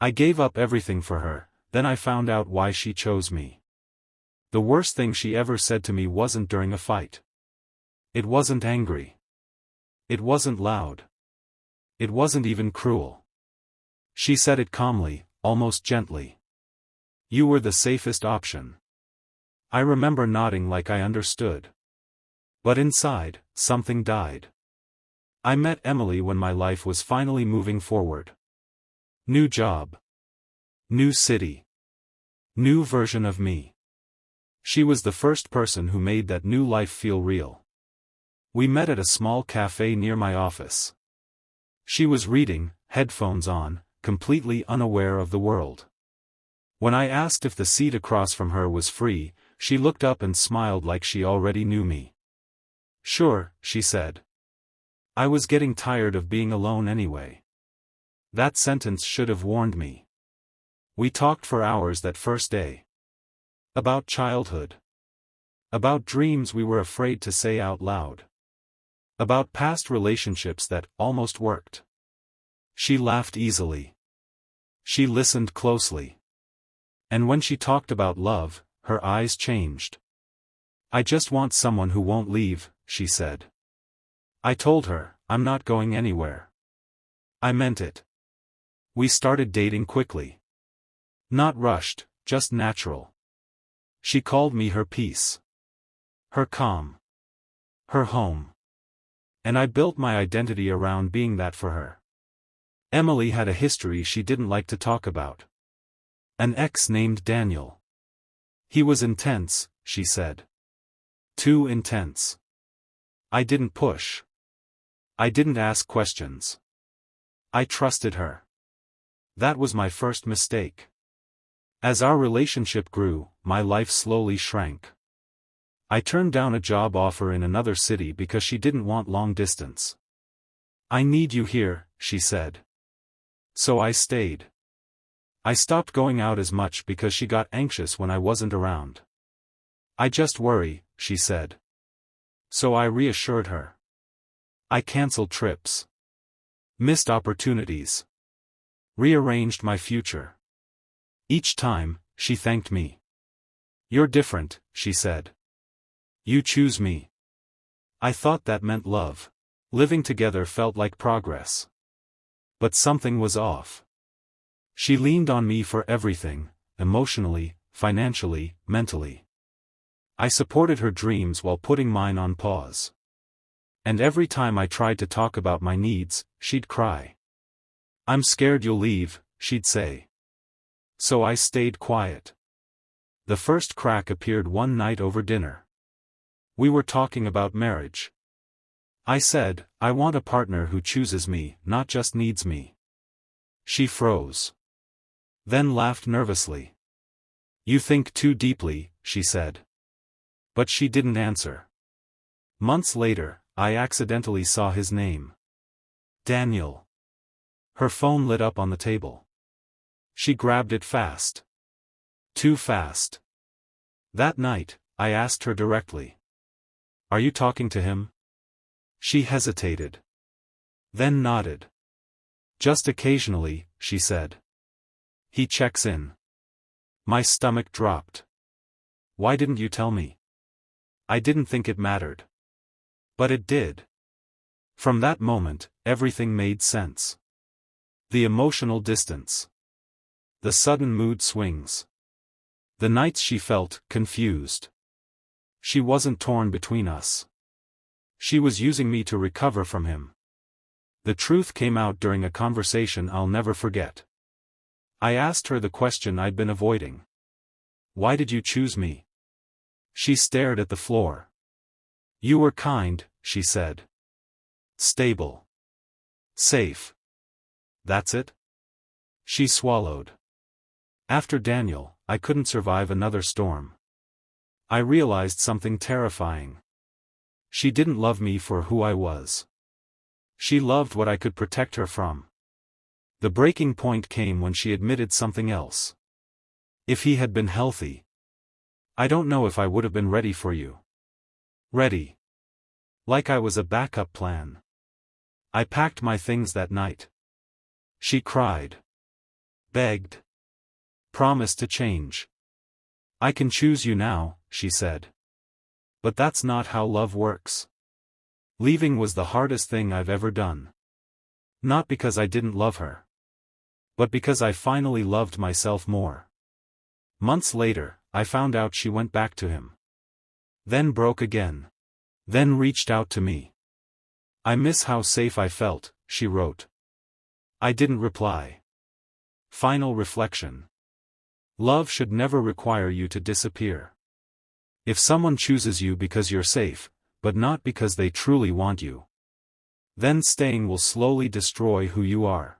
I gave up everything for her, then I found out why she chose me. The worst thing she ever said to me wasn't during a fight. It wasn't angry. It wasn't loud. It wasn't even cruel. She said it calmly, almost gently. You were the safest option. I remember nodding like I understood. But inside, something died. I met Emily when my life was finally moving forward. New job. New city. New version of me. She was the first person who made that new life feel real. We met at a small cafe near my office. She was reading, headphones on, completely unaware of the world. When I asked if the seat across from her was free, she looked up and smiled like she already knew me. Sure, she said. I was getting tired of being alone anyway. That sentence should have warned me. We talked for hours that first day. About childhood. About dreams we were afraid to say out loud. About past relationships that almost worked. She laughed easily. She listened closely. And when she talked about love, her eyes changed. I just want someone who won't leave, she said. I told her, I'm not going anywhere. I meant it. We started dating quickly. Not rushed, just natural. She called me her peace. Her calm. Her home. And I built my identity around being that for her. Emily had a history she didn't like to talk about. An ex named Daniel. He was intense, she said. Too intense. I didn't push. I didn't ask questions. I trusted her. That was my first mistake. As our relationship grew, my life slowly shrank. I turned down a job offer in another city because she didn't want long distance. I need you here, she said. So I stayed. I stopped going out as much because she got anxious when I wasn't around. I just worry, she said. So I reassured her. I canceled trips. Missed opportunities. Rearranged my future. Each time, she thanked me. You're different, she said. You choose me. I thought that meant love. Living together felt like progress. But something was off. She leaned on me for everything, emotionally, financially, mentally. I supported her dreams while putting mine on pause. And every time I tried to talk about my needs, she'd cry. I'm scared you'll leave, she'd say. So I stayed quiet. The first crack appeared one night over dinner. We were talking about marriage. I said, I want a partner who chooses me, not just needs me. She froze. Then laughed nervously. You think too deeply, she said. But she didn't answer. Months later, I accidentally saw his name. Daniel. Her phone lit up on the table. She grabbed it fast. Too fast. That night, I asked her directly. Are you talking to him? She hesitated. Then nodded. Just occasionally, she said. He checks in. My stomach dropped. Why didn't you tell me? I didn't think it mattered. But it did. From that moment, everything made sense. The emotional distance. The sudden mood swings. The nights she felt confused. She wasn't torn between us. She was using me to recover from him. The truth came out during a conversation I'll never forget. I asked her the question I'd been avoiding. Why did you choose me? She stared at the floor. You were kind, she said. Stable. Safe. That's it? She swallowed. After Daniel, I couldn't survive another storm. I realized something terrifying. She didn't love me for who I was. She loved what I could protect her from. The breaking point came when she admitted something else. If he had been healthy, I don't know if I would have been ready for you. Ready. Like I was a backup plan. I packed my things that night. She cried. begged. Promise to change. I can choose you now, she said. But that's not how love works. Leaving was the hardest thing I've ever done. Not because I didn't love her, but because I finally loved myself more. Months later, I found out she went back to him. Then broke again. Then reached out to me. I miss how safe I felt, she wrote. I didn't reply. Final reflection. Love should never require you to disappear. If someone chooses you because you're safe, but not because they truly want you, then staying will slowly destroy who you are.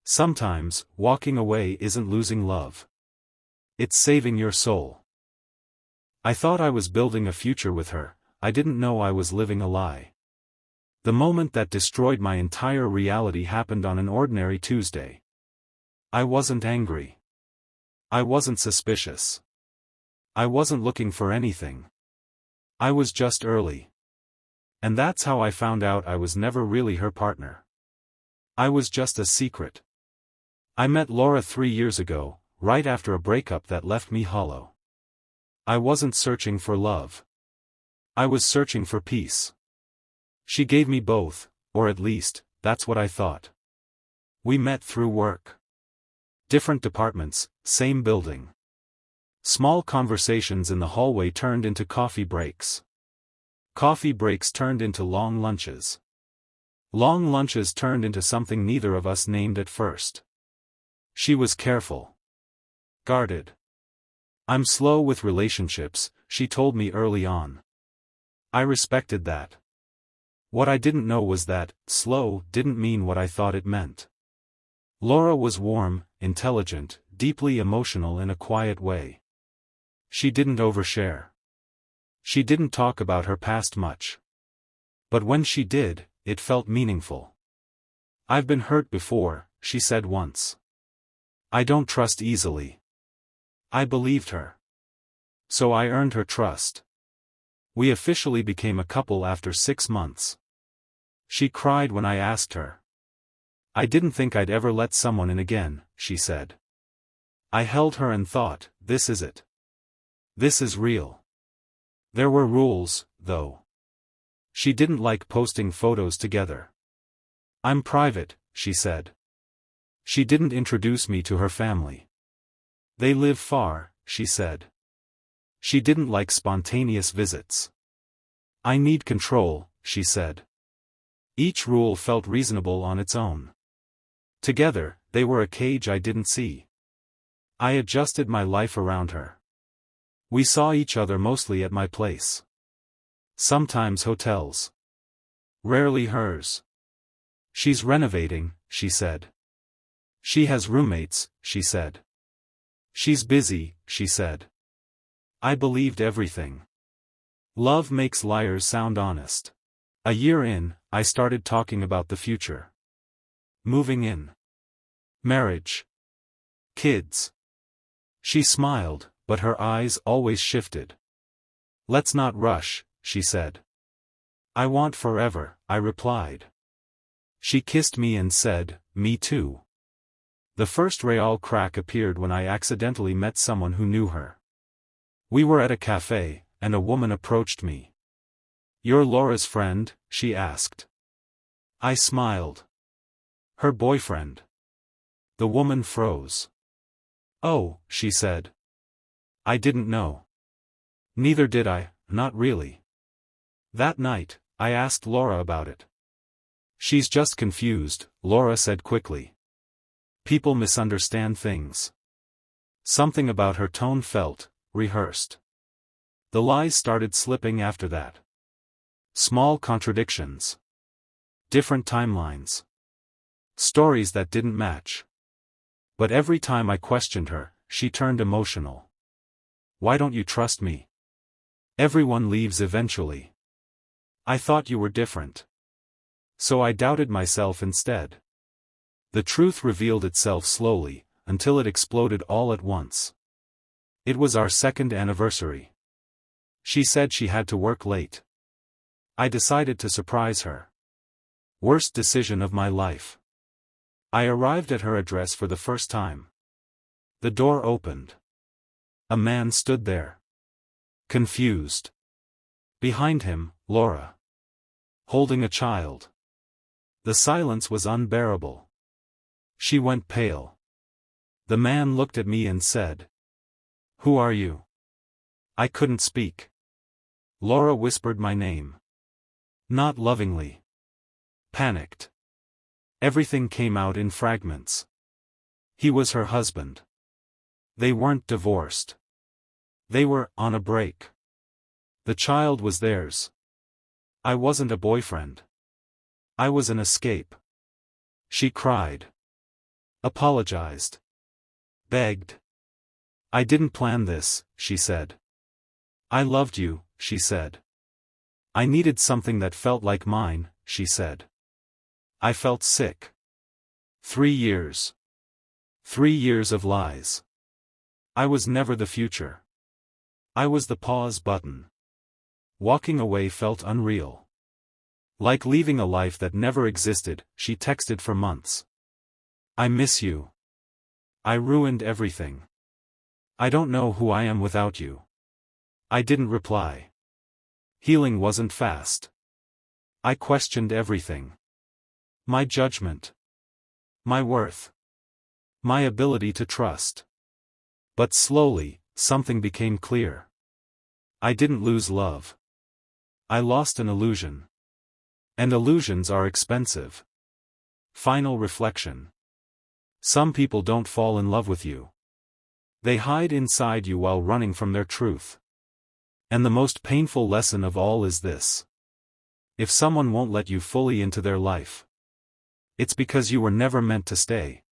Sometimes, walking away isn't losing love. It's saving your soul. I thought I was building a future with her, I didn't know I was living a lie. The moment that destroyed my entire reality happened on an ordinary Tuesday. I wasn't angry. I wasn't suspicious. I wasn't looking for anything. I was just early. And that's how I found out I was never really her partner. I was just a secret. I met Laura 3 years ago, right after a breakup that left me hollow. I wasn't searching for love. I was searching for peace. She gave me both, or at least, that's what I thought. We met through work. Different departments, same building. Small conversations in the hallway turned into coffee breaks. Coffee breaks turned into long lunches. Long lunches turned into something neither of us named at first. She was careful. Guarded. I'm slow with relationships, she told me early on. I respected that. What I didn't know was that, slow didn't mean what I thought it meant. Laura was warm, intelligent, deeply emotional in a quiet way. She didn't overshare. She didn't talk about her past much. But when she did, it felt meaningful. I've been hurt before, she said once. I don't trust easily. I believed her. So I earned her trust. We officially became a couple after 6 months. She cried when I asked her. I didn't think I'd ever let someone in again, she said. I held her and thought, this is it. This is real. There were rules, though. She didn't like posting photos together. I'm private, she said. She didn't introduce me to her family. They live far, she said. She didn't like spontaneous visits. I need control, she said. Each rule felt reasonable on its own. Together, they were a cage I didn't see. I adjusted my life around her. We saw each other mostly at my place. Sometimes hotels. Rarely hers. She's renovating, she said. She has roommates, she said. She's busy, she said. I believed everything. Love makes liars sound honest. A year in, I started talking about the future. Moving in. Marriage. Kids. She smiled, but her eyes always shifted. Let's not rush, she said. I want forever, I replied. She kissed me and said, me too. The first real crack appeared when I accidentally met someone who knew her. We were at a cafe, and a woman approached me. You're Laura's friend, she asked. I smiled. Her boyfriend. The woman froze. Oh, she said. I didn't know. Neither did I, not really. That night, I asked Laura about it. She's just confused, Laura said quickly. People misunderstand things. Something about her tone felt rehearsed. The lies started slipping after that. Small contradictions. Different timelines. Stories that didn't match. But every time I questioned her, she turned emotional. Why don't you trust me? Everyone leaves eventually. I thought you were different. So I doubted myself instead. The truth revealed itself slowly, until it exploded all at once. It was our 2nd anniversary. She said she had to work late. I decided to surprise her. Worst decision of my life. I arrived at her address for the first time. The door opened. A man stood there. Confused. Behind him, Laura. Holding a child. The silence was unbearable. She went pale. The man looked at me and said, "Who are you?" I couldn't speak. Laura whispered my name. Not lovingly. Panicked. Everything came out in fragments. He was her husband. They weren't divorced. They were on a break. The child was theirs. I wasn't a boyfriend. I was an escape. She cried. Apologized. Begged. "I didn't plan this," she said. "I loved you," she said. "I needed something that felt like mine," she said. I felt sick. 3 years. 3 years of lies. I was never the future. I was the pause button. Walking away felt unreal. Like leaving a life that never existed, she texted for months. "I miss you. I ruined everything. I don't know who I am without you." I didn't reply. Healing wasn't fast. I questioned everything. My judgment. My worth. My ability to trust. But slowly, something became clear. I didn't lose love. I lost an illusion. And illusions are expensive. Final reflection. Some people don't fall in love with you. They hide inside you while running from their truth. And the most painful lesson of all is this. If someone won't let you fully into their life, it's because you were never meant to stay.